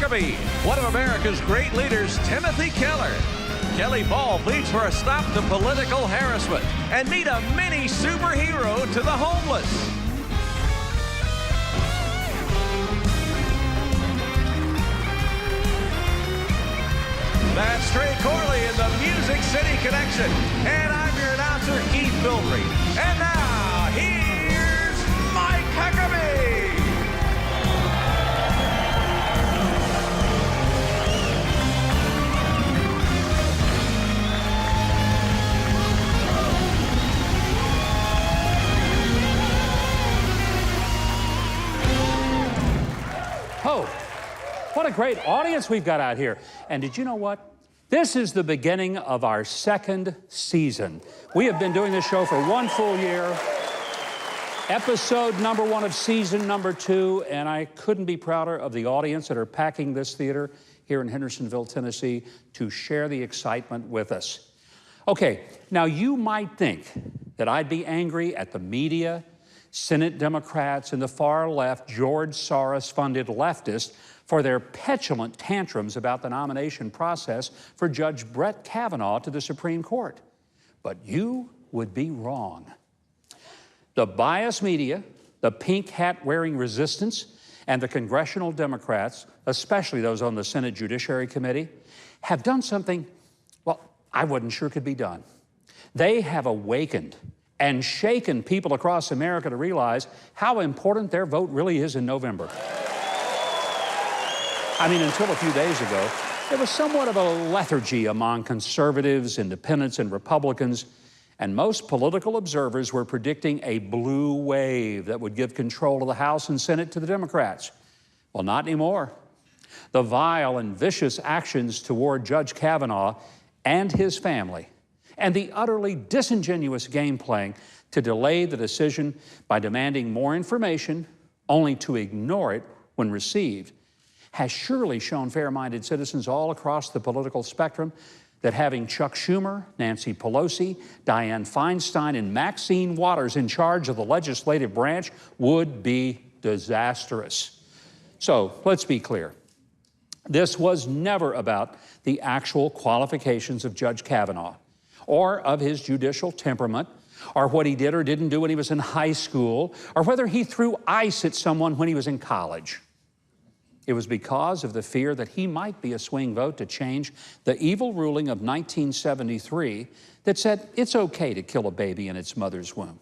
Huckabee, one of America's great leaders, Timothy Keller. Kelly Paul pleads for a stop to political harassment and meet a mini superhero to the homeless. That's Trey Corley in the Music City Connection. And I'm your announcer, Keith Bilbrey. And now, here's Mike Huckabee. Oh, what a great audience we've got out here. And did you know what? This is the beginning of our second season. We have been doing this show for one full year, episode number 1 of season number 2, and I couldn't be prouder of the audience that are packing this theater here in Hendersonville, Tennessee, to share the excitement with us. Okay, now you might think that I'd be angry at the media, Senate Democrats, and the far left, George Soros-funded leftists for their petulant tantrums about the nomination process for Judge Brett Kavanaugh to the Supreme Court. But you would be wrong. The biased media, the pink hat-wearing resistance, and the congressional Democrats, especially those on the Senate Judiciary Committee, have done something, well, I wasn't sure could be done. They have awakened and shaken people across America to realize how important their vote really is in November. I mean, until a few days ago, there was somewhat of a lethargy among conservatives, independents, and Republicans, and most political observers were predicting a blue wave that would give control of the House and Senate to the Democrats. Well, not anymore. The vile and vicious actions toward Judge Kavanaugh and his family, and the utterly disingenuous game playing to delay the decision by demanding more information only to ignore it when received, has surely shown fair-minded citizens all across the political spectrum that having Chuck Schumer, Nancy Pelosi, Dianne Feinstein, and Maxine Waters in charge of the legislative branch would be disastrous. So let's be clear. This was never about the actual qualifications of Judge Kavanaugh, or of his judicial temperament, or what he did or didn't do when he was in high school, or whether he threw ice at someone when he was in college. It was because of the fear that he might be a swing vote to change the evil ruling of 1973 that said it's okay to kill a baby in its mother's womb,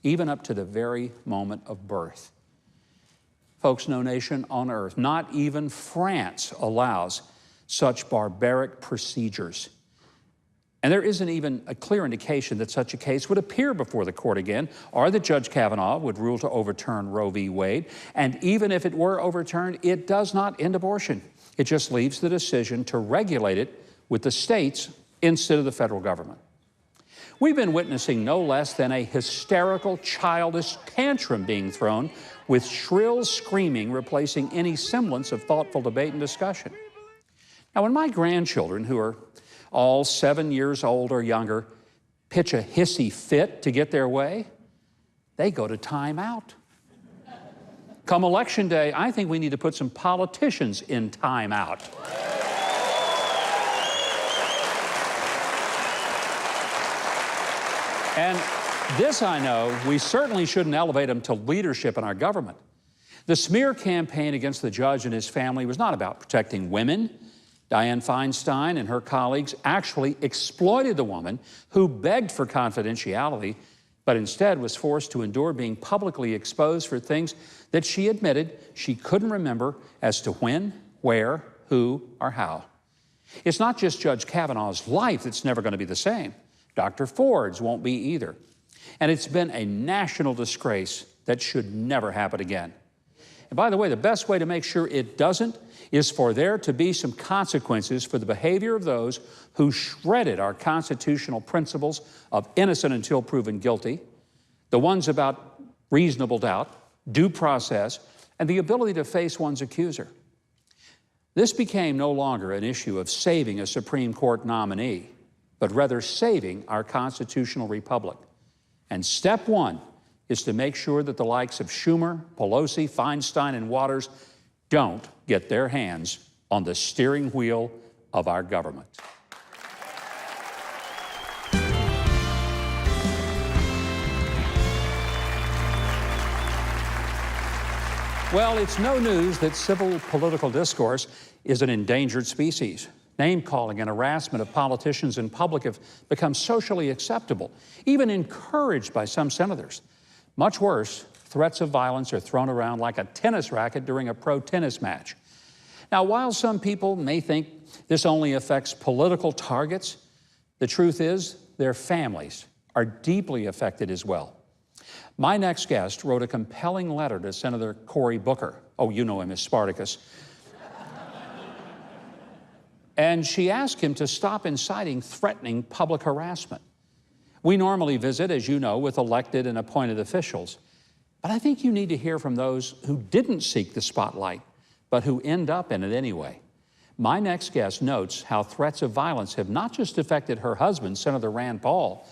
even up to the very moment of birth. Folks, no nation on earth, not even France, allows such barbaric procedures. And there isn't even a clear indication that such a case would appear before the court again, or that Judge Kavanaugh would rule to overturn Roe v. Wade. And even if it were overturned, it does not end abortion. It just leaves the decision to regulate it with the states instead of the federal government. We've been witnessing no less than a hysterical, childish tantrum being thrown, with shrill screaming replacing any semblance of thoughtful debate and discussion. Now, when my grandchildren, who are all 7 years old or younger, pitch a hissy fit to get their way, they go to time out. Come election day, I think we need to put some politicians in time out. And this, I know, we certainly shouldn't elevate them to leadership in our government. The smear campaign against the judge and his family was not about protecting women. Dianne Feinstein and her colleagues actually exploited the woman who begged for confidentiality, but instead was forced to endure being publicly exposed for things that she admitted she couldn't remember as to when, where, who, or how. It's not just Judge Kavanaugh's life that's never going to be the same. Dr. Ford's won't be either. And it's been a national disgrace that should never happen again. And by the way, the best way to make sure it doesn't is for there to be some consequences for the behavior of those who shredded our constitutional principles of innocent until proven guilty, the ones about reasonable doubt, due process, and the ability to face one's accuser. This became no longer an issue of saving a Supreme Court nominee, but rather saving our constitutional republic. And step one is to make sure that the likes of Schumer, Pelosi, Feinstein, and Waters don't get their hands on the steering wheel of our government. Well, it's no news that civil political discourse is an endangered species. Name-calling and harassment of politicians in public have become socially acceptable, even encouraged by some senators. Much worse, threats of violence are thrown around like a tennis racket during a pro tennis match. Now, while some people may think this only affects political targets, the truth is their families are deeply affected as well. My next guest wrote a compelling letter to Senator Cory Booker. Oh, you know him as Spartacus. And she asked him to stop inciting threatening public harassment. We normally visit, as you know, with elected and appointed officials. But I think you need to hear from those who didn't seek the spotlight, but who end up in it anyway. My next guest notes how threats of violence have not just affected her husband, Senator Rand Paul,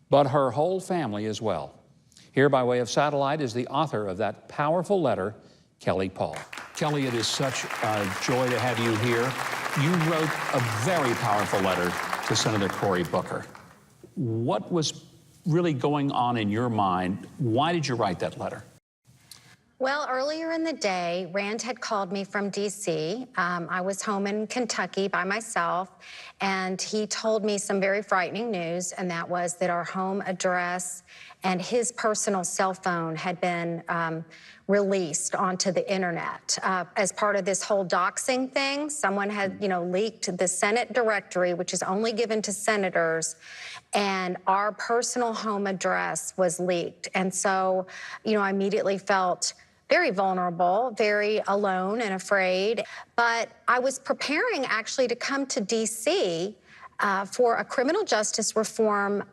but her whole family as well. Here by way of satellite is the author of that powerful letter, Kelly Paul. Kelly, it is such a joy to have you here. You wrote a very powerful letter to Senator Cory Booker. What was really going on in your mind? Why did you write that letter? Well, earlier in the day, Rand had called me from D.C. I was home in Kentucky by myself, and he told me some very frightening news, and that was that our home address and his personal cell phone had been released onto the internet. As part of this whole doxing thing, someone had, leaked the Senate directory, which is only given to senators, and our personal home address was leaked. And so, I immediately felt very vulnerable, very alone and afraid. But I was preparing actually to come to D.C. For a criminal justice reform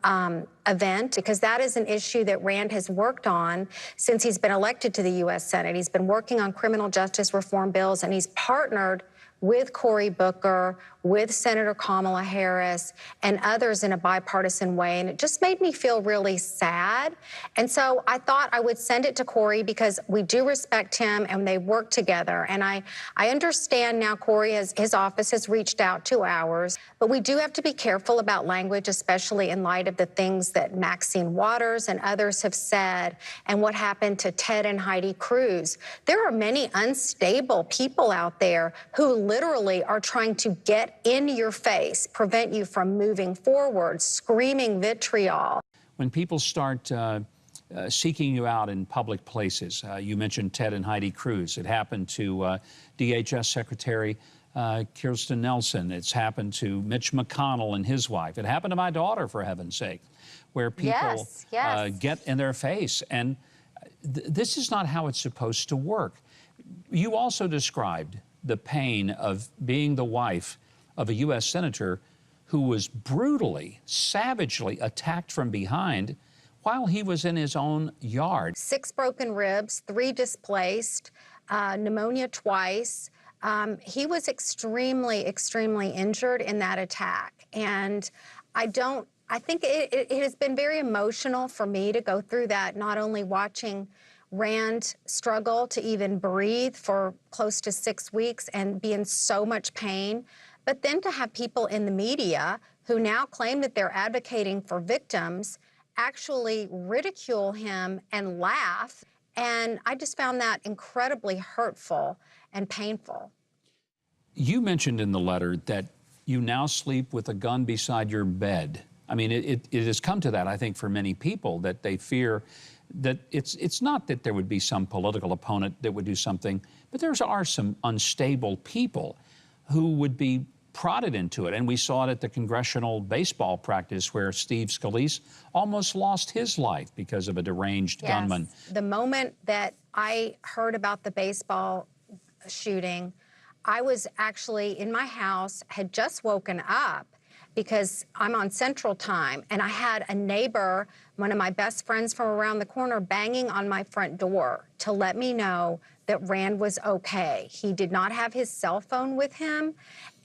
event, because that is an issue that Rand has worked on since he's been elected to the U.S. Senate. He's been working on criminal justice reform bills, and he's partnered with Cory Booker, with Senator Kamala Harris, and others in a bipartisan way. And it just made me feel really sad. And so I thought I would send it to Cory because we do respect him and they work together. And I understand now Cory, his office has reached out to ours, but we do have to be careful about language, especially in light of the things that Maxine Waters and others have said and what happened to Ted and Heidi Cruz. There are many unstable people out there who literally are trying to get in your face, prevent you from moving forward, screaming vitriol. When people start seeking you out in public places, you mentioned Ted and Heidi Cruz. It happened to DHS Secretary Kirstjen Nielsen. It's happened to Mitch McConnell and his wife. It happened to my daughter, for heaven's sake, where people get in their face. And this is not how it's supposed to work. You also described the pain of being the wife of a U.S. senator who was brutally, savagely attacked from behind while he was in his own yard. 6 broken ribs, 3 displaced, pneumonia twice. He was extremely, extremely injured in that attack. And I think it has been very emotional for me to go through that, not only watching Rand struggle to even breathe for close to 6 weeks and be in so much pain, but then to have people in the media who now claim that they're advocating for victims actually ridicule him and laugh. And I just found that incredibly hurtful and painful. You mentioned in the letter that you now sleep with a gun beside your bed. I mean, it has come to that, I think, for many people, that they fear that it's not that there would be some political opponent that would do something, but there are some unstable people who would be prodded into it. And we saw it at the congressional baseball practice where Steve Scalise almost lost his life because of a deranged gunman. The moment that I heard about the baseball shooting, I was actually in my house, had just woken up because I'm on Central Time, and I had a neighbor, one of my best friends from around the corner, banging on my front door to let me know that Rand was okay. He did not have his cell phone with him,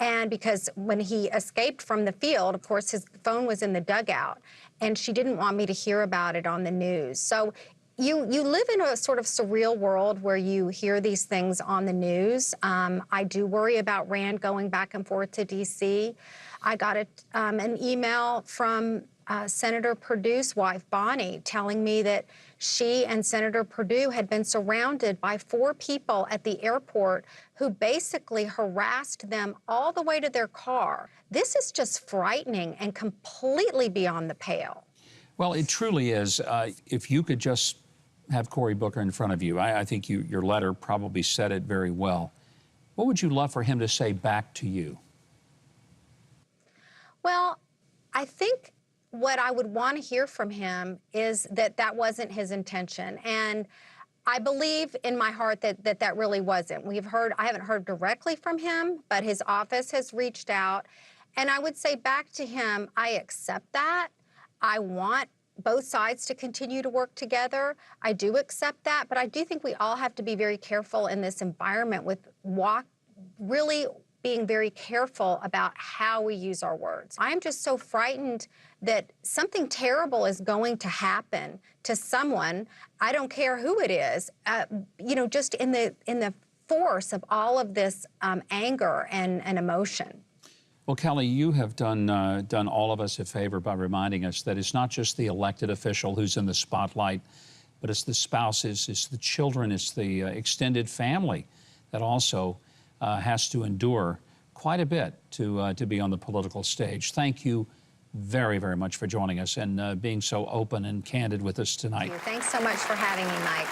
and because when he escaped from the field, of course, his phone was in the dugout, and she didn't want me to hear about it on the news. So, You live in a sort of surreal world where you hear these things on the news. I do worry about Rand going back and forth to D.C. I got an email from Senator Perdue's wife, Bonnie, telling me that she and Senator Perdue had been surrounded by 4 people at the airport who basically harassed them all the way to their car. This is just frightening and completely beyond the pale. Well, it truly is. If you could just have Cory Booker in front of you, I think your letter probably said it very well. What would you love for him to say back to you? Well, I think what I would want to hear from him is that that wasn't his intention. And I believe in my heart that really wasn't. I haven't heard directly from him, but his office has reached out. And I would say back to him, I accept that. I want both sides to continue to work together. I do accept that, but I do think we all have to be very careful in this environment with really being very careful about how we use our words. I'm just so frightened that something terrible is going to happen to someone. I don't care who it is, just in the force of all of this anger and emotion. Well, Kelly, you have done all of us a favor by reminding us that it's not just the elected official who's in the spotlight, but it's the spouses, it's the children, it's the extended family that also has to endure quite a bit to be on the political stage. Thank you very, very much for joining us and being so open and candid with us tonight. Thanks so much for having me, Mike.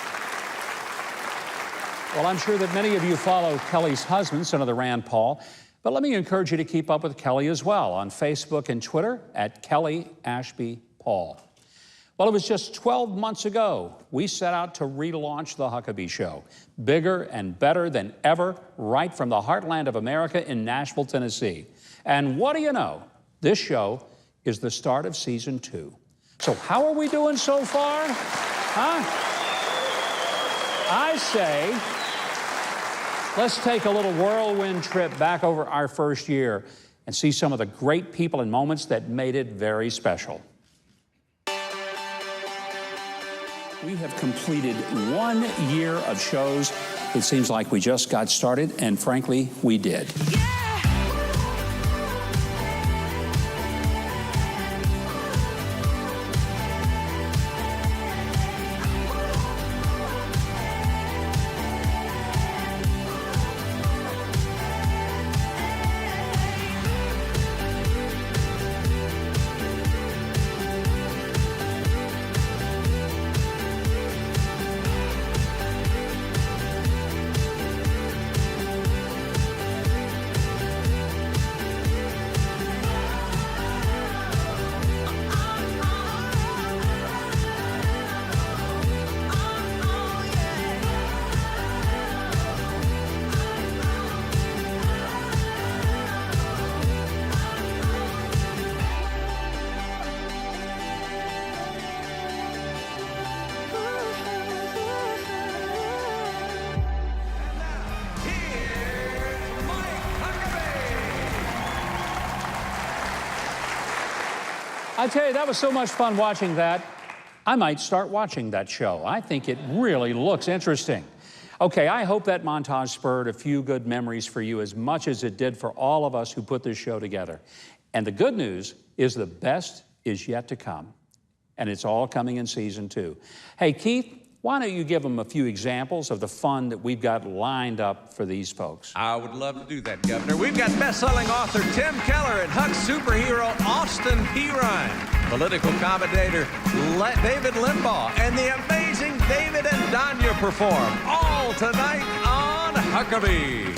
Well, I'm sure that many of you follow Kelly's husband, Senator Rand Paul. But let me encourage you to keep up with Kelly as well on Facebook and Twitter at Kelly Ashby Paul. Well, it was just 12 months ago we set out to relaunch The Huckabee Show, bigger and better than ever, right from the heartland of America in Nashville, Tennessee. And what do you know? This show is the start of season 2. So how are we doing so far? I say, let's take a little whirlwind trip back over our first year and see some of the great people and moments that made it very special. We have completed 1 year of shows. It seems like we just got started, and frankly, we did. I tell you, that was so much fun watching that. I might start watching that show. I think it really looks interesting. Okay, I hope that montage spurred a few good memories for you as much as it did for all of us who put this show together. And the good news is the best is yet to come. And it's all coming in season 2. Hey, Keith, why don't you give them a few examples of the fun that we've got lined up for these folks? I would love to do that, Governor. We've got best-selling author Tim Keller and Huck's superhero Austin P. Ryan, political commentator David Limbaugh, and the amazing David and Danya perform, all tonight on Huckabee.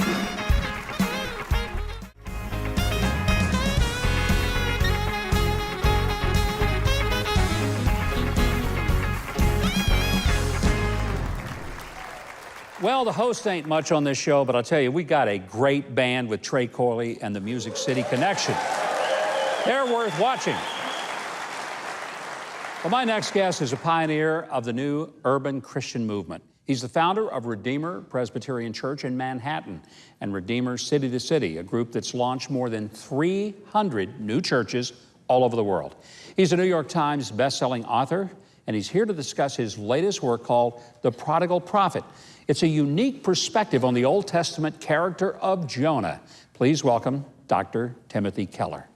Well, the host ain't much on this show, but I'll tell you, we got a great band with Trey Corley and the Music City Connection. They're worth watching. Well, my next guest is a pioneer of the new urban Christian movement. He's the founder of Redeemer Presbyterian Church in Manhattan and Redeemer City to City, a group that's launched more than 300 new churches all over the world. He's a New York Times best-selling author, and he's here to discuss his latest work called The Prodigal Prophet. It's a unique perspective on the Old Testament character of Jonah. Please welcome Dr. Timothy Keller.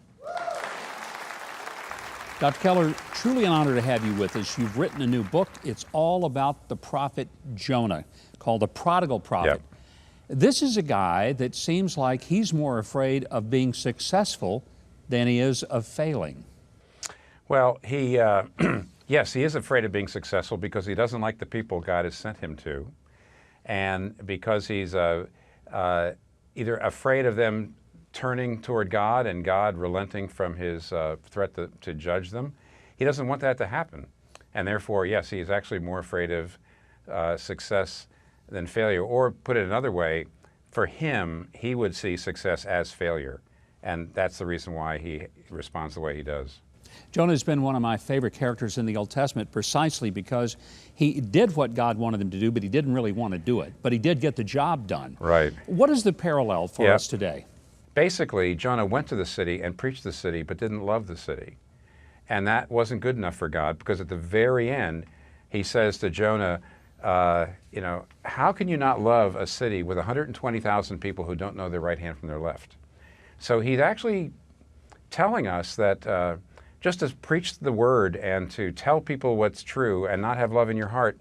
Dr. Keller, truly an honor to have you with us. You've written a new book. It's all about the prophet Jonah, called The Prodigal Prophet. Yep. This is a guy that seems like he's more afraid of being successful than he is of failing. Well, yes, he is afraid of being successful because he doesn't like the people God has sent him to, and because he's either afraid of them turning toward God and God relenting from his threat to judge them. He doesn't want that to happen. And therefore, yes, he is actually more afraid of success than failure. Or put it another way, for him, he would see success as failure. And that's the reason why he responds the way he does. Jonah has been one of my favorite characters in the Old Testament precisely because he did what God wanted him to do, but he didn't really want to do it. But he did get the job done. Right. What is the parallel for us today? Basically, Jonah went to the city and preached the city, but didn't love the city. And that wasn't good enough for God, because at the very end, he says to Jonah, how can you not love a city with 120,000 people who don't know their right hand from their left? So he's actually telling us that just to preach the word and to tell people what's true and not have love in your heart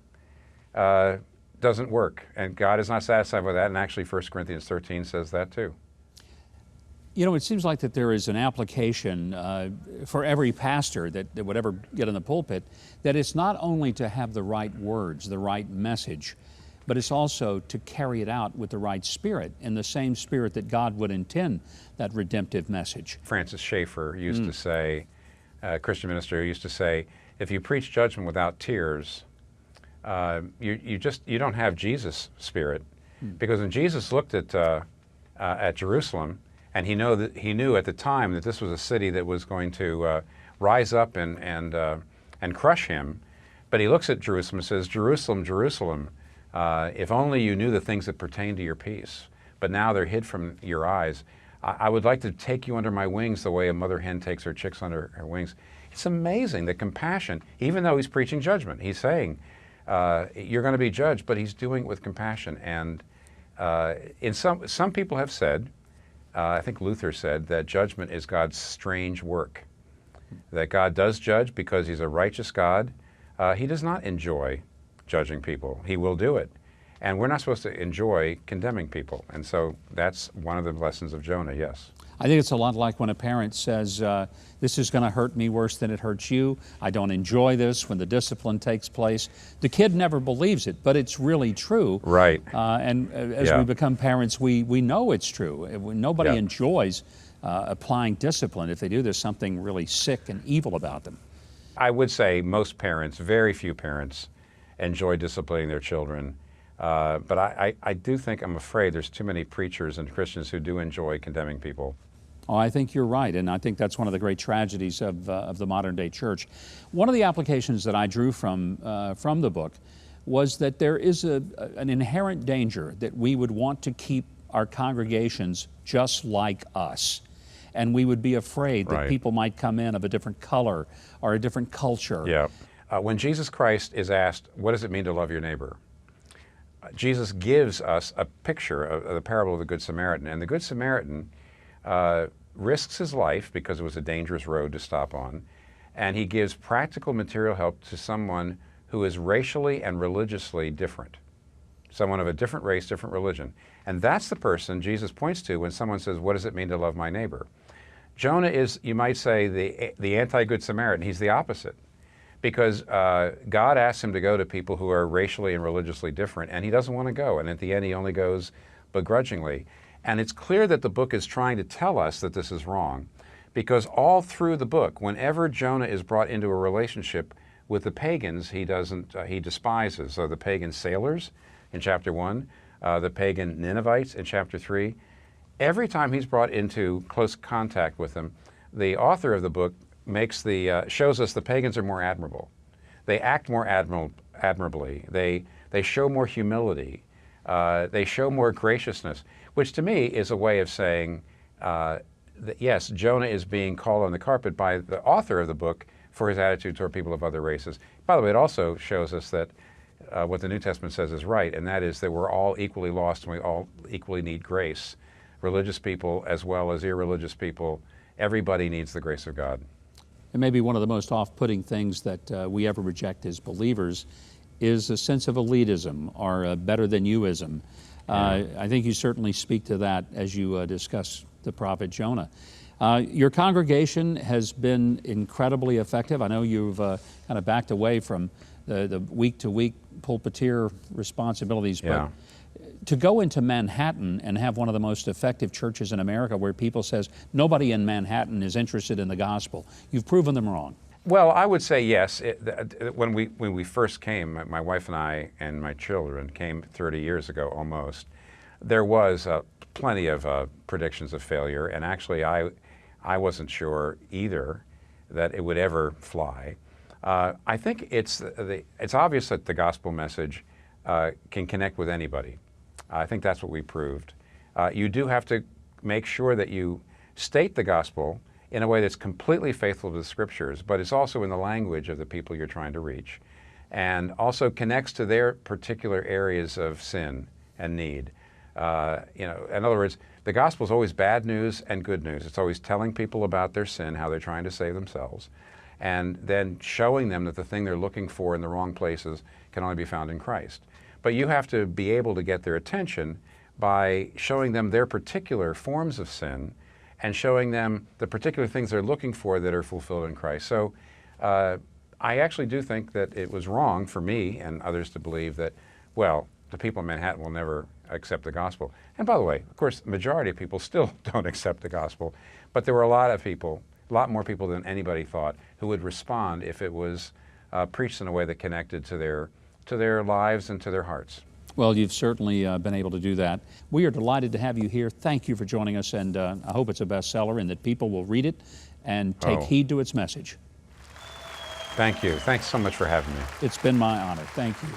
doesn't work. And God is not satisfied with that. And actually, 1 Corinthians 13 says that too. You know, it seems like that there is an application for every pastor that would ever get in the pulpit, that it's not only to have the right words, the right message, but it's also to carry it out with the right spirit, in the same spirit that God would intend that redemptive message. Francis Schaeffer used to say, a Christian minister used to say, if you preach judgment without tears, you don't have Jesus' spirit. Because when Jesus looked at Jerusalem, and he knew at the time that this was a city that was going to rise up and crush him. But he looks at Jerusalem and says, Jerusalem, Jerusalem, if only you knew the things that pertain to your peace, but now they're hid from your eyes. I would like to take you under my wings the way a mother hen takes her chicks under her wings. It's amazing, the compassion, even though he's preaching judgment. He's saying, you're going to be judged, but he's doing it with compassion. And some people have said, I think Luther said, that judgment is God's strange work. That God does judge because he's a righteous God. He does not enjoy judging people. He will do it. And we're not supposed to enjoy condemning people. And so that's one of the lessons of Jonah, yes. I think it's a lot like when a parent says, this is going to hurt me worse than it hurts you. I don't enjoy this when the discipline takes place. The kid never believes it, but it's really true. Right. As we become parents, we know it's true. Nobody enjoys applying discipline. If they do, there's something really sick and evil about them. I would say most parents, very few parents, enjoy disciplining their children. But I do think, I'm afraid, there's too many preachers and Christians who do enjoy condemning people. Oh, I think you're right, and I think that's one of the great tragedies of the modern day church. One of the applications that I drew from the book was that there is an inherent danger that we would want to keep our congregations just like us, and we would be afraid that people might come in of a different color or a different culture. Yeah. When Jesus Christ is asked, what does it mean to love your neighbor? Jesus gives us a picture of the parable of the Good Samaritan. And the Good Samaritan risks his life because it was a dangerous road to stop on. And he gives practical material help to someone who is racially and religiously different. Someone of a different race, different religion. And that's the person Jesus points to when someone says, what does it mean to love my neighbor? Jonah is, you might say, the anti-Good Samaritan. He's the opposite. Because God asks him to go to people who are racially and religiously different, and he doesn't want to go. And at the end, he only goes begrudgingly. And it's clear that the book is trying to tell us that this is wrong, because all through the book, whenever Jonah is brought into a relationship with the pagans, he despises. So the pagan sailors in chapter 1, the pagan Ninevites in chapter 3. Every time he's brought into close contact with them, the author of the book shows us the pagans are more admirable. They act more admirably. They show more humility. They show more graciousness, which to me is a way of saying that yes, Jonah is being called on the carpet by the author of the book for his attitude toward people of other races. By the way, it also shows us that what the New Testament says is right, and that is that we're all equally lost and we all equally need grace. Religious people as well as irreligious people, everybody needs the grace of God. And maybe one of the most off-putting things that we ever reject as believers is a sense of elitism or better-than-youism. I think you certainly speak to that as you discuss the prophet Jonah. Your congregation has been incredibly effective. I know you've kind of backed away from the week-to-week pulpiteer responsibilities, but to go into Manhattan and have one of the most effective churches in America where people says nobody in Manhattan is interested in the gospel, you've proven them wrong. Well, I would say yes. When we first came, my wife and I and my children came 30 years ago almost, there was plenty of predictions of failure, and actually I wasn't sure either that it would ever fly. I think it's obvious that the gospel message can connect with anybody. I think that's what we proved. You do have to make sure that you state the gospel in a way that's completely faithful to the Scriptures, but it's also in the language of the people you're trying to reach, and also connects to their particular areas of sin and need. In other words, the gospel is always bad news and good news. It's always telling people about their sin, how they're trying to save themselves, and then showing them that the thing they're looking for in the wrong places can only be found in Christ. But you have to be able to get their attention by showing them their particular forms of sin and showing them the particular things they're looking for that are fulfilled in Christ. So I actually do think that it was wrong for me and others to believe that, well, the people in Manhattan will never accept the gospel. And by the way, of course, the majority of people still don't accept the gospel, but there were a lot of people, a lot more people than anybody thought, who would respond if it was preached in a way that connected to their lives and to their hearts. Well, you've certainly been able to do that. We are delighted to have you here. Thank you for joining us, and I hope it's a bestseller and that people will read it and take heed to its message. Thank you. Thanks so much for having me. It's been my honor. Thank you.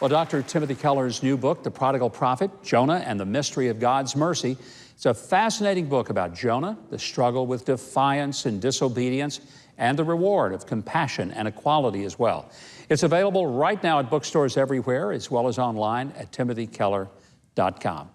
Well, Dr. Timothy Keller's new book, The Prodigal Prophet, Jonah and the Mystery of God's Mercy, it's a fascinating book about Jonah, the struggle with defiance and disobedience, and the reward of compassion and equality as well. It's available right now at bookstores everywhere, as well as online at timothykeller.com.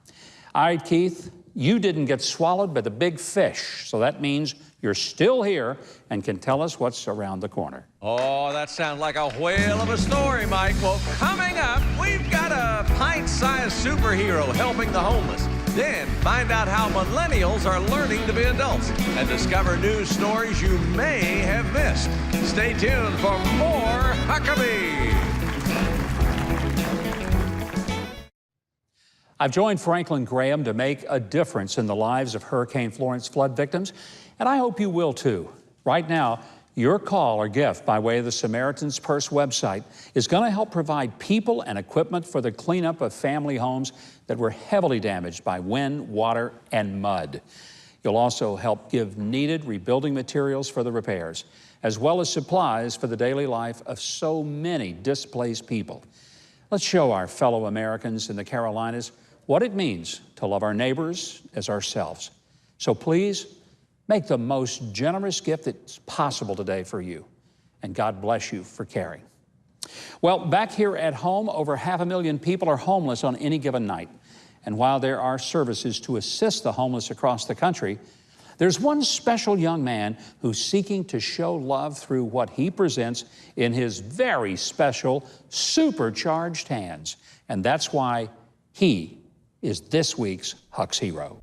All right, Keith, you didn't get swallowed by the big fish, so that means you're still here and can tell us what's around the corner. Oh, that sounds like a whale of a story, Mike. Well, coming up, we've got a pint-sized superhero helping the homeless. Then find out how millennials are learning to be adults and discover news stories you may have missed. Stay tuned for more Huckabee. I've joined Franklin Graham to make a difference in the lives of Hurricane Florence flood victims, and I hope you will too. Right now, your call or gift by way of the Samaritan's Purse website is going to help provide people and equipment for the cleanup of family homes that were heavily damaged by wind, water, and mud. You'll also help give needed rebuilding materials for the repairs, as well as supplies for the daily life of so many displaced people. Let's show our fellow Americans in the Carolinas what it means to love our neighbors as ourselves. So please, make the most generous gift that's possible today for you. And God bless you for caring. Well, back here at home, over 500,000 people are homeless on any given night. And while there are services to assist the homeless across the country, there's one special young man who's seeking to show love through what he presents in his very special, supercharged hands. And that's why he is this week's Huck's Hero.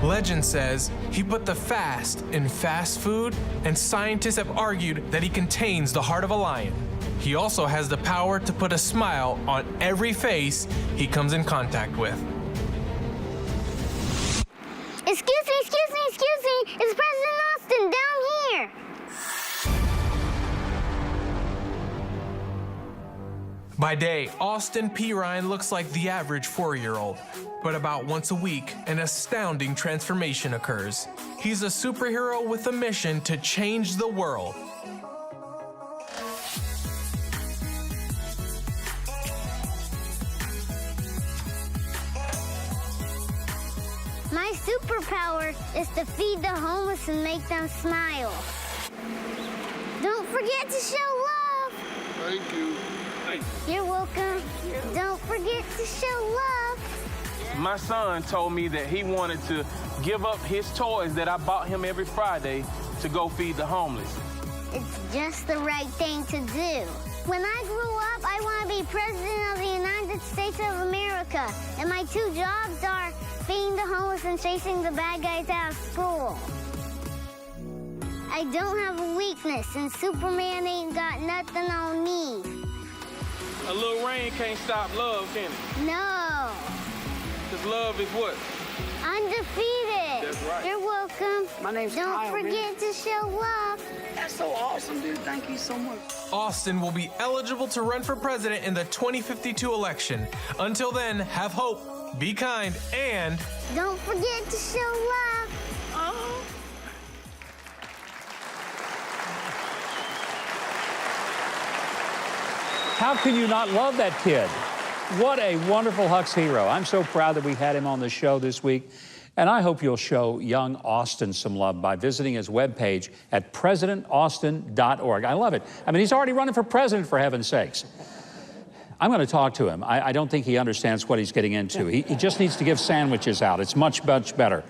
Legend says he put the fast in fast food, and scientists have argued that he contains the heart of a lion. He also has the power to put a smile on every face he comes in contact with. Excuse me, it's President Austin down here. By day, Austin P. Ryan looks like the average 4-year-old. But about once a week, an astounding transformation occurs. He's a superhero with a mission to change the world. superpower is to feed the homeless and make them smile. Don't forget to show love. Thank you. You're welcome. Don't forget to show love. My son told me that he wanted to give up his toys that I bought him every Friday to go feed the homeless. It's just the right thing to do. When I grow up, I want to be President of the United States of America. And my 2 jobs are feeding the homeless and chasing the bad guys out of school. I don't have a weakness, and Superman ain't got nothing on me. A little rain can't stop love, can it? No. Because love is what? Undefeated. That's right. You're welcome. My name's Don't Kyle, forget to show love. That's so awesome, dude. Thank you so much. Austin will be eligible to run for president in the 2052 election. Until then, have hope, be kind, and Don't forget to show love. How can you not love that kid? What a wonderful Huck's hero. I'm so proud that we had him on the show this week. And I hope you'll show young Austin some love by visiting his webpage at PresidentAustin.org. I love it. I mean, he's already running for president, for heaven's sakes. I'm going to talk to him. I don't think he understands what he's getting into. He just needs to give sandwiches out. It's much, much better.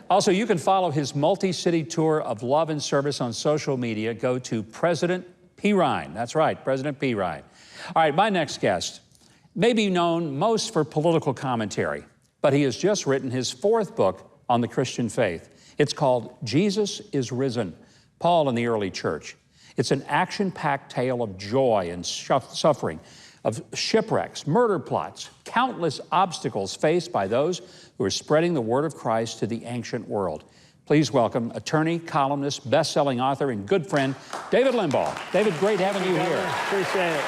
Also, you can follow his multi-city tour of love and service on social media. Go to President P. Ryan. That's right, President P. Ryan. All right, my next guest may be known most for political commentary, but he has just written his 4th book on the Christian faith. It's called Jesus is Risen, Paul and the Early Church. It's an action-packed tale of joy and suffering, of shipwrecks, murder plots, countless obstacles faced by those who are spreading the word of Christ to the ancient world. Please welcome attorney, columnist, best-selling author, and good friend, David Limbaugh. David, great having you here. Appreciate it.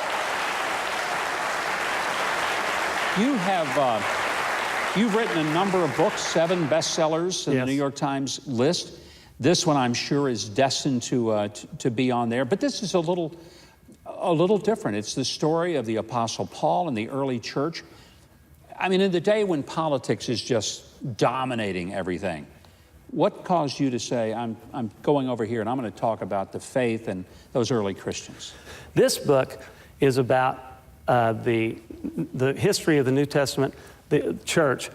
You've written a number of books, 7 bestsellers in the New York Times list. This one, I'm sure, is destined to be on there. But this is a little different. It's the story of the Apostle Paul and the early church. I mean, in the day when politics is just dominating everything, what caused you to say, I'm going over here and I'm going to talk about the faith and those early Christians? This book is about the history of the New Testament, the church,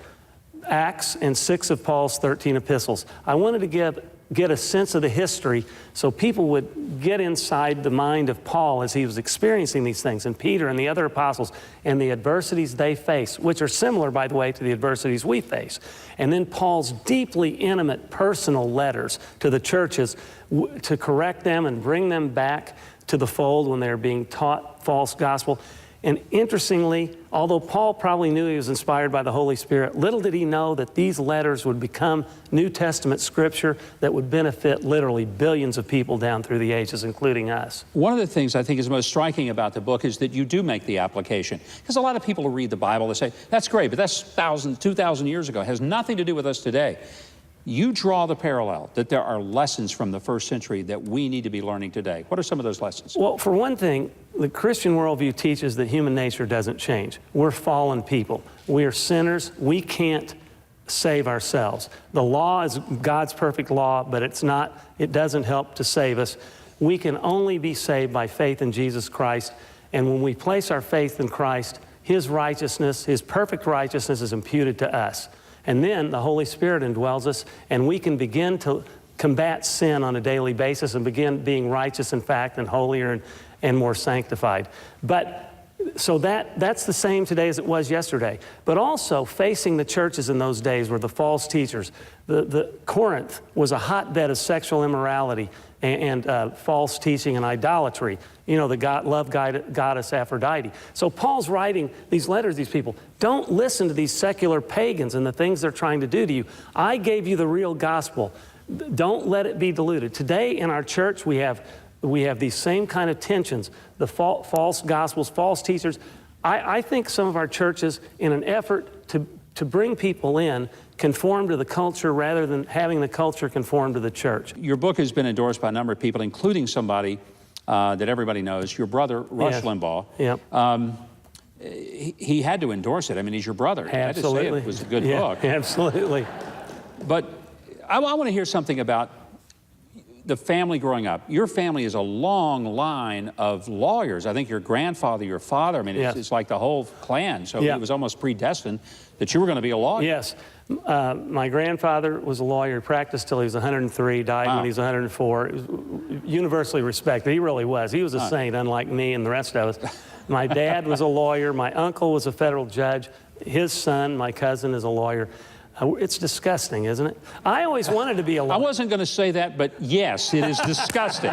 Acts and 6 of Paul's 13 epistles. I wanted to get a sense of the history so people would get inside the mind of Paul as he was experiencing these things, and Peter and the other apostles, and the adversities they face, which are similar, by the way, to the adversities we face. And then Paul's deeply intimate personal letters to the churches to correct them and bring them back to the fold when they're being taught false gospel. And interestingly, although Paul probably knew he was inspired by the Holy Spirit, little did he know that these letters would become New Testament scripture that would benefit literally billions of people down through the ages, including us. One of the things I think is most striking about the book is that you do make the application. Because a lot of people who read the Bible, they say, that's great, but that's 2,000 years ago. It has nothing to do with us today. You draw the parallel that there are lessons from the first century that we need to be learning today. What are some of those lessons? Well, for one thing, the Christian worldview teaches that human nature doesn't change. We're fallen people. We are sinners. We can't save ourselves. The law is God's perfect law, but it doesn't help to save us. We can only be saved by faith in Jesus Christ. And when we place our faith in Christ, His righteousness, His perfect righteousness is imputed to us. And then the Holy Spirit indwells us, and we can begin to combat sin on a daily basis and begin being righteous in fact and holier and more sanctified. So that's the same today as it was yesterday. But also facing the churches in those days were the false teachers. The Corinth was a hotbed of sexual immorality and false teaching and idolatry. You know, the love goddess Aphrodite. So Paul's writing these letters to these people. Don't listen to these secular pagans and the things they're trying to do to you. I gave you the real gospel. Don't let it be diluted. Today in our church we have these same kind of tensions, the false gospels, false teachers. I think some of our churches, in an effort to bring people in, conform to the culture rather than having the culture conform to the church. Your book has been endorsed by a number of people, including somebody that everybody knows, your brother, Rush Limbaugh. Yep. He had to endorse it. I mean, he's your brother. Absolutely. He had to say it was a good book. Absolutely. But I want to hear something about the family growing up. Your family is a long line of lawyers. I think your grandfather, your father, I mean, it's like the whole clan. So it was almost predestined that you were going to be a lawyer. Yes. My grandfather was a lawyer, practiced till he was 103, died when he was 104. Universally respected. He really was. He was a saint, unlike me and the rest of us. My dad was a lawyer. My uncle was a federal judge. His son, my cousin, is a lawyer. It's disgusting, isn't it? I always wanted to be a lawyer. I wasn't going to say that, but yes, it is disgusting.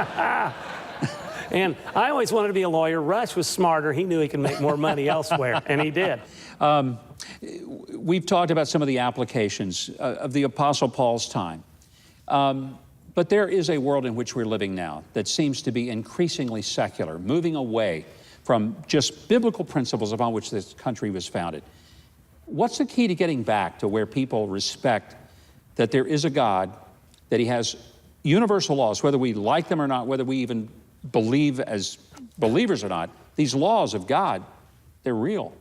And I always wanted to be a lawyer. Rush was smarter. He knew he could make more money elsewhere, and he did. We've talked about some of the applications of the Apostle Paul's time. But there is a world in which we're living now that seems to be increasingly secular, moving away from just biblical principles upon which this country was founded. What's the key to getting back to where people respect that there is a God, that he has universal laws, whether we like them or not, whether we even believe as believers or not, these laws of God, they're real?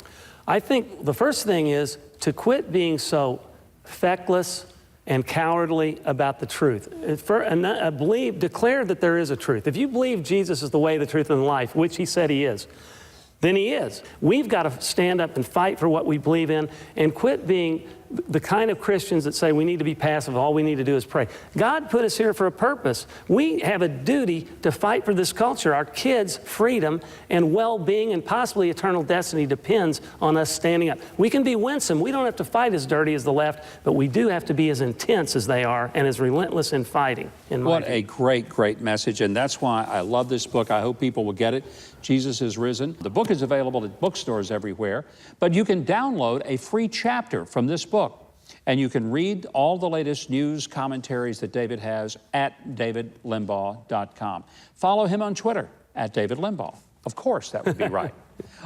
I think the first thing is to quit being so feckless and cowardly about the truth. Declare that there is a truth. If you believe Jesus is the way, the truth, and the life, which he said he is, then he is. We've got to stand up and fight for what we believe in and quit being the kind of Christians that say we need to be passive, all we need to do is pray. God put us here for a purpose. We have a duty to fight for this culture. Our kids' freedom and well-being and possibly eternal destiny depends on us standing up. We can be winsome. We don't have to fight as dirty as the left, but we do have to be as intense as they are and as relentless in fighting. What a great, great message, and that's why I love this book. I hope people will get it. Jesus is Risen. The book is available at bookstores everywhere, but you can download a free chapter from this book, and you can read all the latest news commentaries that David has at davidlimbaugh.com. Follow him on Twitter at David Limbaugh. Of course, that would be right.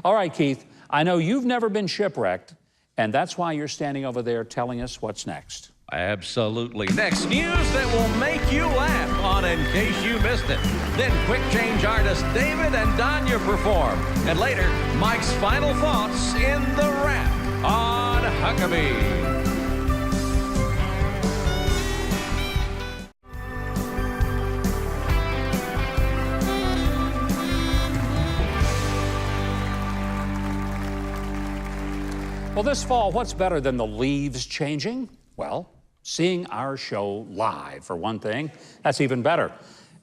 All right, Keith, I know you've never been shipwrecked, and that's why you're standing over there telling us what's next. Absolutely. Next, news that will make you laugh on In Case You Missed It. Then Quick Change artists David and Danya perform. And later, Mike's final thoughts in the Wrap on Huckabee. Well, this fall, what's better than the leaves changing? Well, seeing our show live, for one thing. That's even better.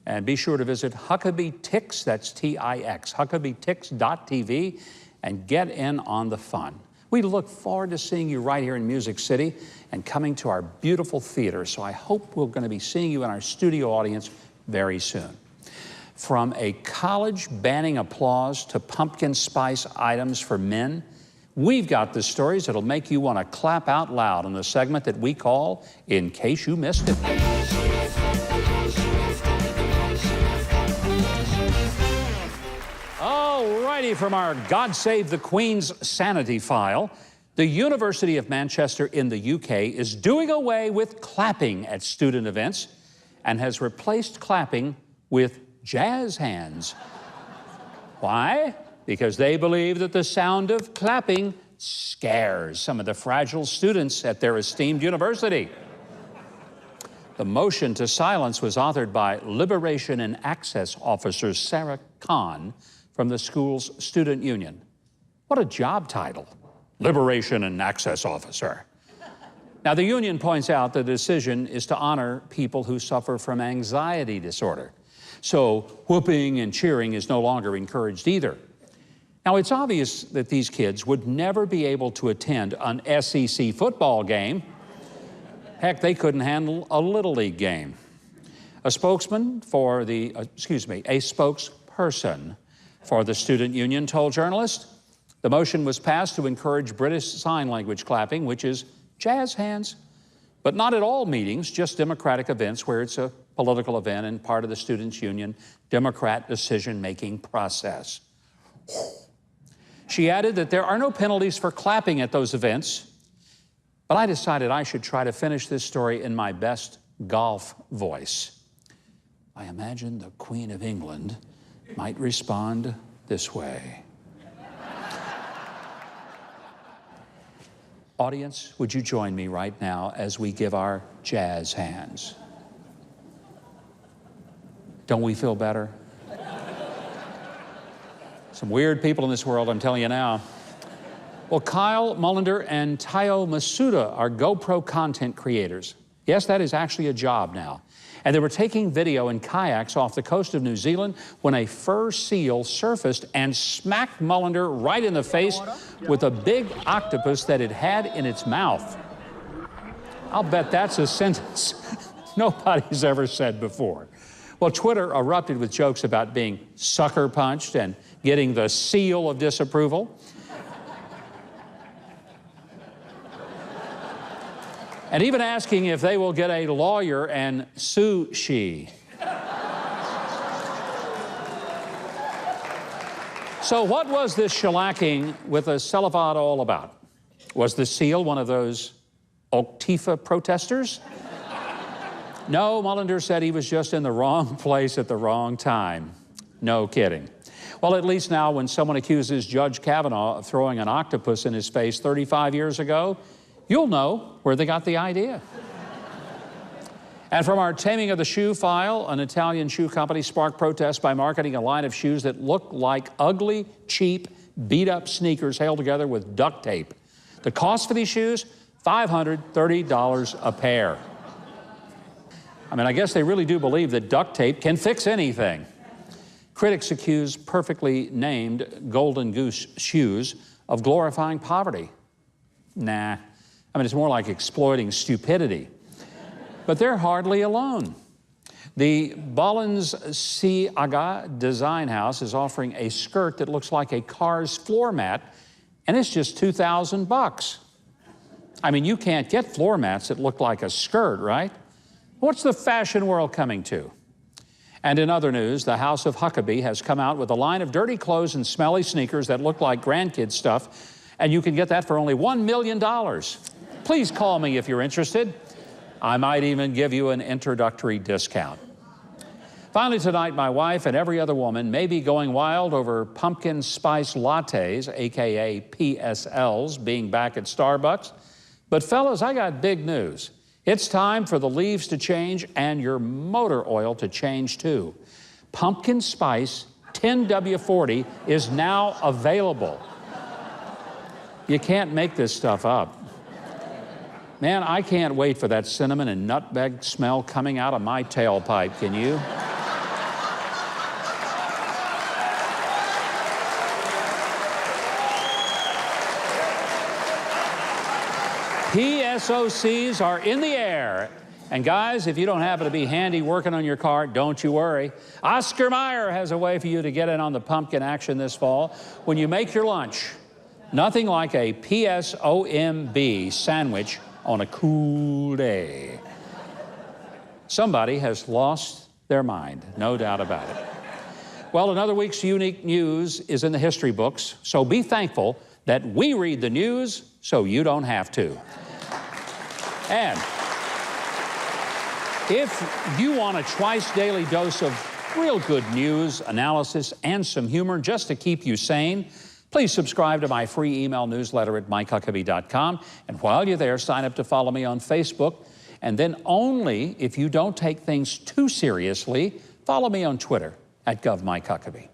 And be sure to visit Huckabee Tix, that's T-I-X, HuckabeeTix.tv, and get in on the fun. We look forward to seeing you right here in Music City and coming to our beautiful theater. So I hope we're going to be seeing you in our studio audience very soon. From a college banning applause to pumpkin spice items for men, we've got the stories that'll make you want to clap out loud in the segment that we call In Case You Missed It. All righty, from our God Save the Queen's sanity file, the University of Manchester in the UK is doing away with clapping at student events and has replaced clapping with jazz hands. Why? Because they believe that the sound of clapping scares some of the fragile students at their esteemed university. The motion to silence was authored by Liberation and Access Officer Sarah Kahn from the school's student union. What a job title, Liberation and Access Officer. Now, the union points out the decision is to honor people who suffer from anxiety disorder. So whooping and cheering is no longer encouraged either. Now, it's obvious that these kids would never be able to attend an SEC football game. Heck, they couldn't handle a Little League game. A spokesperson for the student union told journalists the motion was passed to encourage British Sign Language clapping, which is jazz hands, but not at all meetings, just democratic events where it's a political event and part of the students' union Democrat decision-making process. She added that there are no penalties for clapping at those events, but I decided I should try to finish this story in my best golf voice. I imagine the Queen of England might respond this way. Audience, would you join me right now as we give our jazz hands? Don't we feel better? Some weird people in this world, I'm telling you now. Well, Kyle Mullender and Tayo Masuda are GoPro content creators. Yes, that is actually a job now. And they were taking video in kayaks off the coast of New Zealand when a fur seal surfaced and smacked Mullender right in the face with a big octopus that it had in its mouth. I'll bet that's a sentence nobody's ever said before. Well, Twitter erupted with jokes about being sucker punched and getting the seal of disapproval. And even asking if they will get a lawyer and sue she. So what was this shellacking with a cellophane all about? Was the seal one of those Antifa protesters? No, Mullender said he was just in the wrong place at the wrong time. No kidding. Well, at least now when someone accuses Judge Kavanaugh of throwing an octopus in his face 35 years ago, you'll know where they got the idea. And from our Taming of the Shoe file, an Italian shoe company sparked protests by marketing a line of shoes that look like ugly, cheap, beat-up sneakers held together with duct tape. The cost for these shoes, $530 a pair. I mean, I guess they really do believe that duct tape can fix anything. Critics accuse perfectly named Golden Goose shoes of glorifying poverty. Nah. I mean, it's more like exploiting stupidity. But they're hardly alone. The Balenciaga Design House is offering a skirt that looks like a car's floor mat, and it's just $2,000. I mean, you can't get floor mats that look like a skirt, right? What's the fashion world coming to? And in other news, the House of Huckabee has come out with a line of dirty clothes and smelly sneakers that look like grandkid stuff, and you can get that for only $1 million. Please call me if you're interested. I might even give you an introductory discount. Finally tonight, my wife and every other woman may be going wild over pumpkin spice lattes, AKA PSLs, being back at Starbucks. But fellas, I got big news. It's time for the leaves to change and your motor oil to change too. Pumpkin Spice 10W40 is now available. You can't make this stuff up. Man, I can't wait for that cinnamon and nutmeg smell coming out of my tailpipe, can you? PSOCs are in the air. And guys, if you don't happen to be handy working on your car, don't you worry. Oscar Mayer has a way for you to get in on the pumpkin action this fall. When you make your lunch, nothing like a PSOMB sandwich on a cool day. Somebody has lost their mind, no doubt about it. Well, another week's unique news is in the history books, so be thankful that we read the news so you don't have to. And if you want a twice daily dose of real good news, analysis, and some humor just to keep you sane, please subscribe to my free email newsletter at MikeHuckabee.com. And while you're there, sign up to follow me on Facebook. And then only if you don't take things too seriously, follow me on Twitter at GovMikeHuckabee.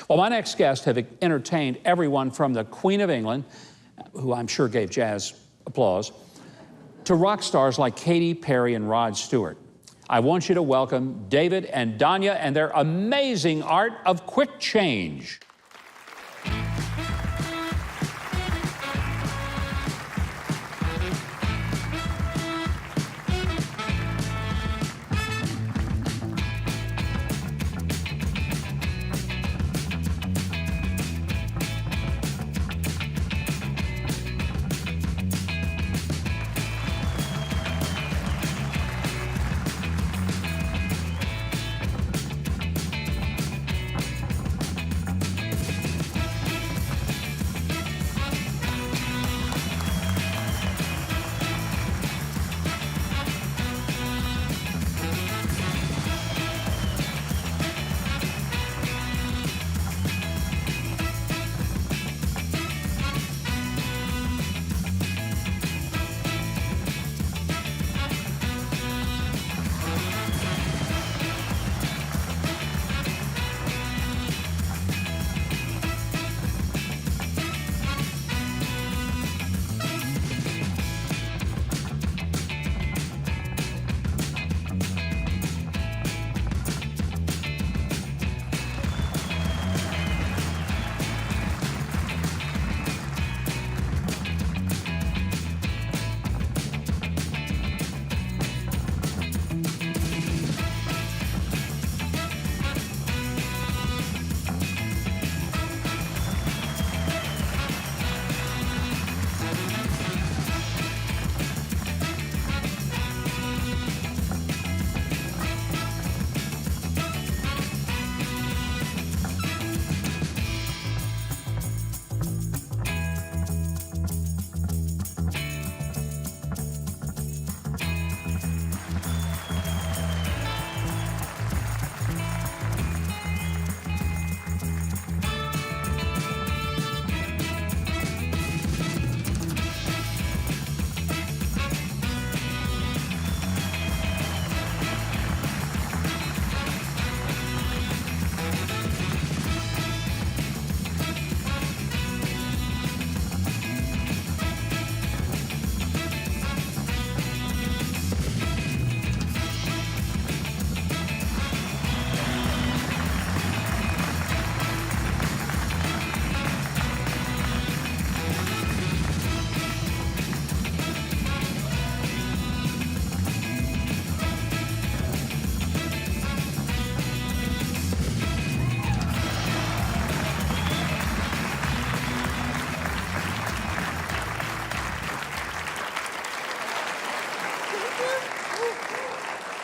Well, my next guests have entertained everyone from the Queen of England, who I'm sure gave jazz applause, to rock stars like Katy Perry and Rod Stewart. I want you to welcome David and Danya and their amazing art of quick change.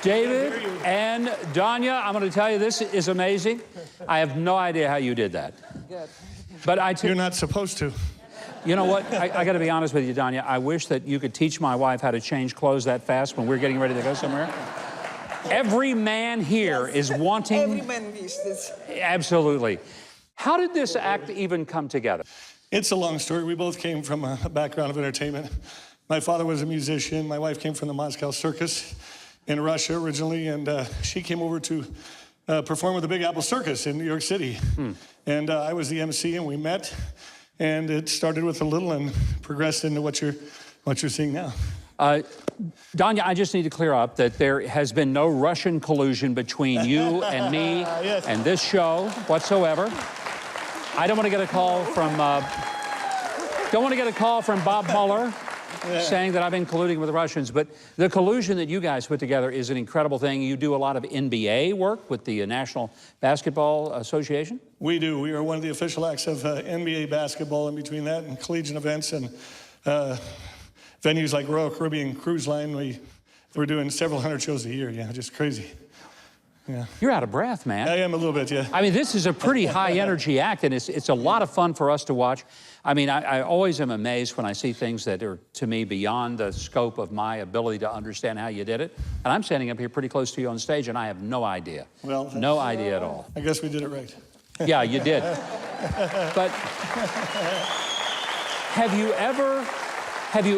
David and Danya, I'm going to tell you, this is amazing. I have no idea how you did that. But you're not supposed to. You know what? I got to be honest with you, Danya. I wish that you could teach my wife how to change clothes that fast when we're getting ready to go somewhere. Every man here is wanting... Every man wishes this. Absolutely. How did this act even come together? It's a long story. We both came from a background of entertainment. My father was a musician. My wife came from the Moscow Circus in Russia originally, and she came over to perform with the Big Apple Circus in New York City. And I was the MC, and we met, and it started with a little and progressed into what you're seeing now. Danya, I just need to clear up that there has been no Russian collusion between you and me and this show whatsoever. I don't want to get a call from Bob Mueller saying that I've been colluding with the Russians, but the collusion that you guys put together is an incredible thing. You do a lot of NBA work with the National Basketball Association? We do. We are one of the official acts of NBA basketball. In between that and collegiate events and venues like Royal Caribbean Cruise Line, we're doing several hundred shows a year. Yeah, just crazy. Yeah. You're out of breath, man. I am a little bit, yeah. I mean, this is a pretty high-energy act, and it's a lot of fun for us to watch. I mean, I always am amazed when I see things that are, to me, beyond the scope of my ability to understand how you did it. And I'm standing up here pretty close to you on stage, and I have no idea. Well, no idea at all. I guess we did it right. Yeah, you did. But have you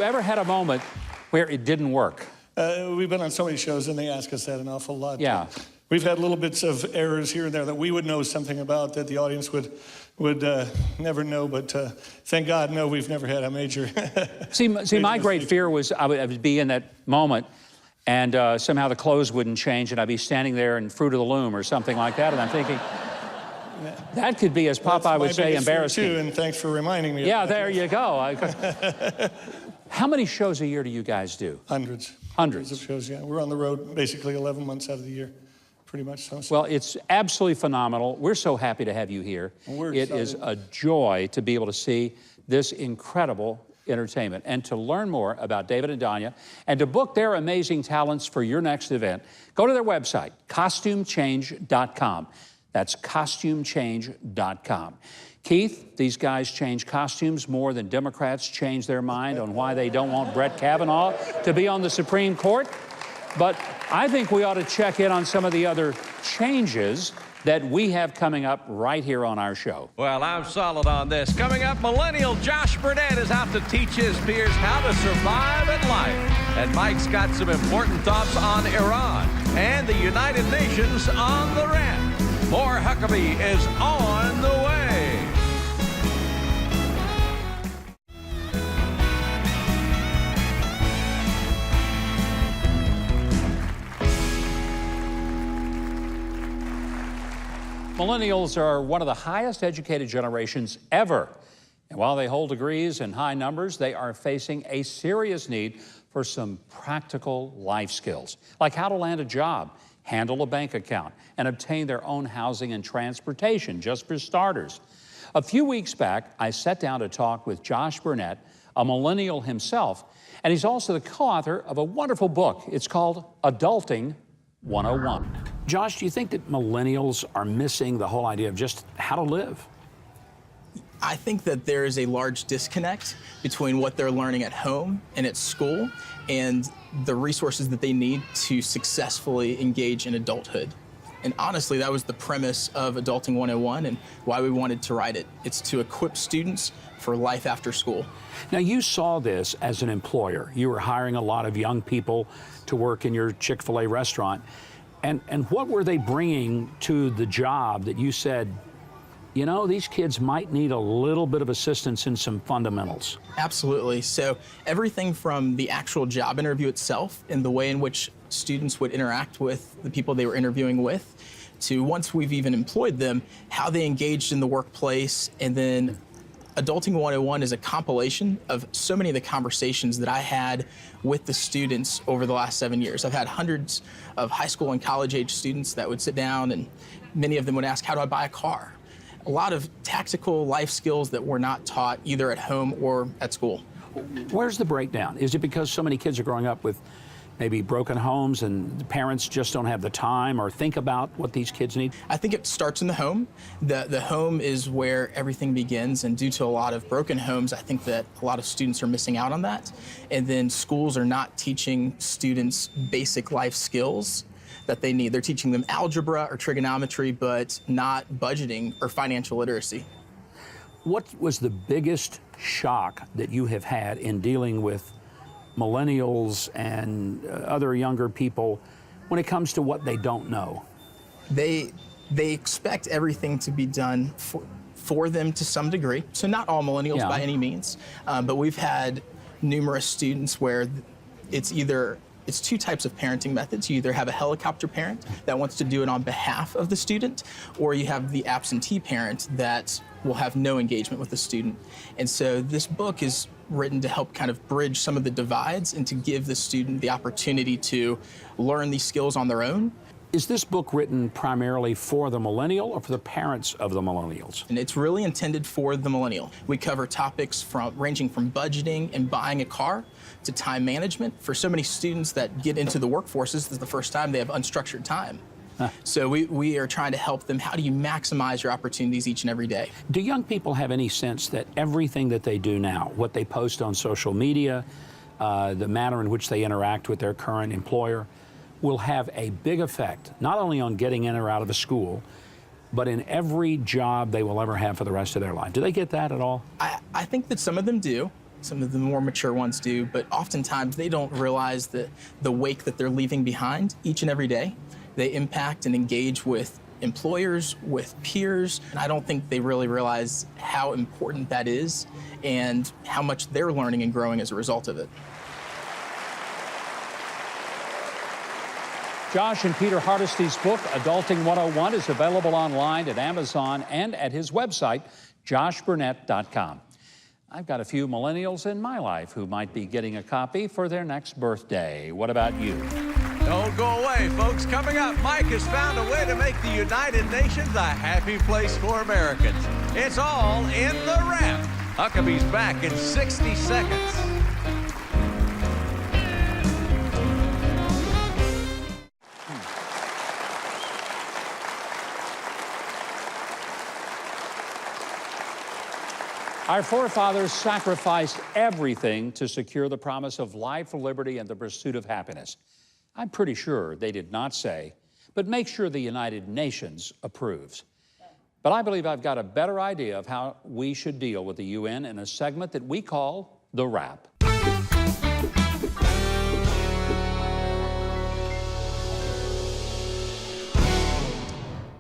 ever had a moment where it didn't work? We've been on so many shows, and they ask us that an awful lot. Yeah. We've had little bits of errors here and there that we would know something about that the audience would never know, but thank God, no, we've never had a major... See, my great fear was I would be in that moment, and somehow the clothes wouldn't change, and I'd be standing there in Fruit of the Loom or something like that, and I'm thinking, that could be, as Popeye would say, embarrassing. Too, and thanks for reminding me. Yeah, there you go. How many shows a year do you guys do? Hundreds. Hundreds of shows, yeah. We're on the road basically 11 months out of the year. Pretty much so. Well, it's absolutely phenomenal. We're so happy to have you here. It is a joy to be able to see this incredible entertainment and to learn more about David and Danya and to book their amazing talents for your next event. Go to their website, costumechange.com. That's costumechange.com. Keith, these guys change costumes more than Democrats change their mind on why they don't want Brett Kavanaugh to be on the Supreme Court. But I think we ought to check in on some of the other changes that we have coming up right here on our show. Well, I'm solid on this. Coming up, millennial Josh Burnett is out to teach his peers how to survive in life. And Mike's got some important thoughts on Iran and the United Nations on the rant. More Huckabee is on the way. Millennials are one of the highest educated generations ever. And while they hold degrees in high numbers, they are facing a serious need for some practical life skills, like how to land a job, handle a bank account, and obtain their own housing and transportation, just for starters. A few weeks back, I sat down to talk with Josh Burnett, a millennial himself, and he's also the co-author of a wonderful book. It's called Adulting 101. Josh, do you think that millennials are missing the whole idea of just how to live? I think that there is a large disconnect between what they're learning at home and at school and the resources that they need to successfully engage in adulthood. And honestly, that was the premise of Adulting 101 and why we wanted to write it. It's to equip students for life after school. Now, you saw this as an employer. You were hiring a lot of young people to work in your Chick-fil-A restaurant. And what were they bringing to the job that you said, you know, these kids might need a little bit of assistance in some fundamentals? Absolutely. So everything from the actual job interview itself and the way in which students would interact with the people they were interviewing with, to once we've even employed them, how they engaged in the workplace. And then Adulting 101 is a compilation of so many of the conversations that I had with the students over the last 7 years. I've had hundreds of high school and college age students that would sit down, and many of them would ask, how do I buy a car? A lot of tactical life skills that were not taught either at home or at school. Where's the breakdown? Is it because so many kids are growing up with maybe broken homes and the parents just don't have the time or think about what these kids need? I think it starts in the home. The home is where everything begins, and due to a lot of broken homes, I think that a lot of students are missing out on that. And then schools are not teaching students basic life skills that they need. They're teaching them algebra or trigonometry, but not budgeting or financial literacy. What was the biggest shock that you have had in dealing with millennials and other younger people when it comes to what they don't know? They expect everything to be done for them to some degree. So not all millennials by any means, but we've had numerous students where it's two types of parenting methods. You either have a helicopter parent that wants to do it on behalf of the student, or you have the absentee parent that will have no engagement with the student. And so this book is written to help kind of bridge some of the divides and to give the student the opportunity to learn these skills on their own. Is this book written primarily for the millennial or for the parents of the millennials? And it's really intended for the millennial. We cover topics ranging from budgeting and buying a car to time management. For so many students that get into the workforce, this is the first time they have unstructured time. So we are trying to help them. How do you maximize your opportunities each and every day? Do young people have any sense that everything that they do now, what they post on social media, the manner in which they interact with their current employer, will have a big effect, not only on getting in or out of a school, but in every job they will ever have for the rest of their life? Do they get that at all? I think that some of them do. Some of the more mature ones do, but oftentimes they don't realize the wake that they're leaving behind each and every day. They impact and engage with employers, with peers, and I don't think they really realize how important that is and how much they're learning and growing as a result of it. Josh and Peter Hardesty's book, Adulting 101, is available online at Amazon and at his website, joshburnett.com. I've got a few millennials in my life who might be getting a copy for their next birthday. What about you? Don't go away, folks. Coming up, Mike has found a way to make the United Nations a happy place for Americans. It's all in the wrap. Huckabee's back in 60 seconds. Our forefathers sacrificed everything to secure the promise of life, liberty, and the pursuit of happiness. I'm pretty sure they did not say, but make sure the United Nations approves. But I believe I've got a better idea of how we should deal with the UN in a segment that we call The Wrap.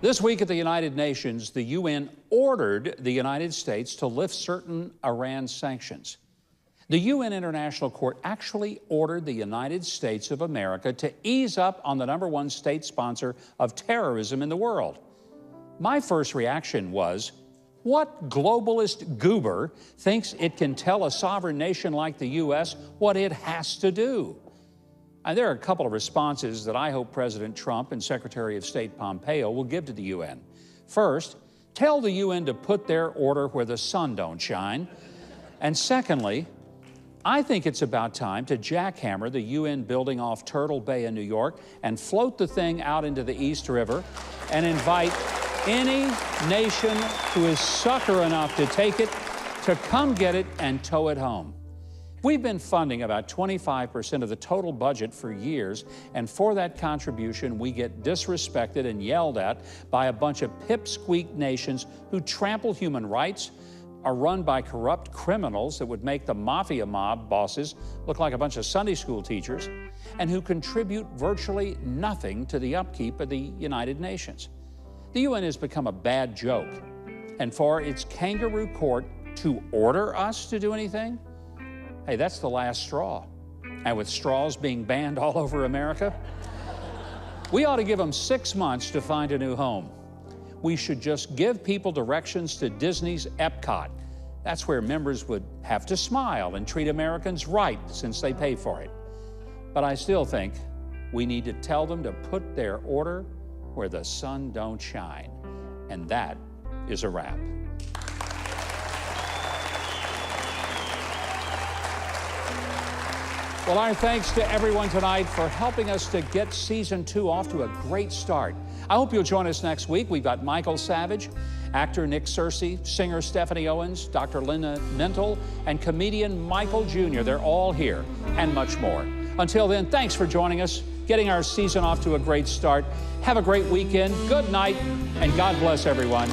This week at the United Nations, the UN ordered the United States to lift certain Iran sanctions. The UN International Court actually ordered the United States of America to ease up on the #1 state sponsor of terrorism in the world. My first reaction was, what globalist goober thinks it can tell a sovereign nation like the U.S. what it has to do? And there are a couple of responses that I hope President Trump and Secretary of State Pompeo will give to the UN. First, tell the UN to put their order where the sun don't shine. And secondly, I think it's about time to jackhammer the UN building off Turtle Bay in New York and float the thing out into the East River and invite any nation who is sucker enough to take it to come get it and tow it home. We've been funding about 25% of the total budget for years, and for that contribution, we get disrespected and yelled at by a bunch of pipsqueak nations who trample human rights, are run by corrupt criminals that would make the mafia mob bosses look like a bunch of Sunday school teachers, and who contribute virtually nothing to the upkeep of the United Nations. The UN has become a bad joke, and for its kangaroo court to order us to do anything, hey, that's the last straw. And with straws being banned all over America, we ought to give them 6 months to find a new home. We should just give people directions to Disney's Epcot. That's where members would have to smile and treat Americans right since they pay for it. But I still think we need to tell them to put their order where the sun don't shine. And that is a wrap. Well, our thanks to everyone tonight for helping us to get season 2 off to a great start. I hope you'll join us next week. We've got Michael Savage, actor Nick Searcy, singer Stephanie Owens, Dr. Linda Mental, and comedian Michael Jr. They're all here, and much more. Until then, thanks for joining us, getting our season off to a great start. Have a great weekend, good night, and God bless everyone.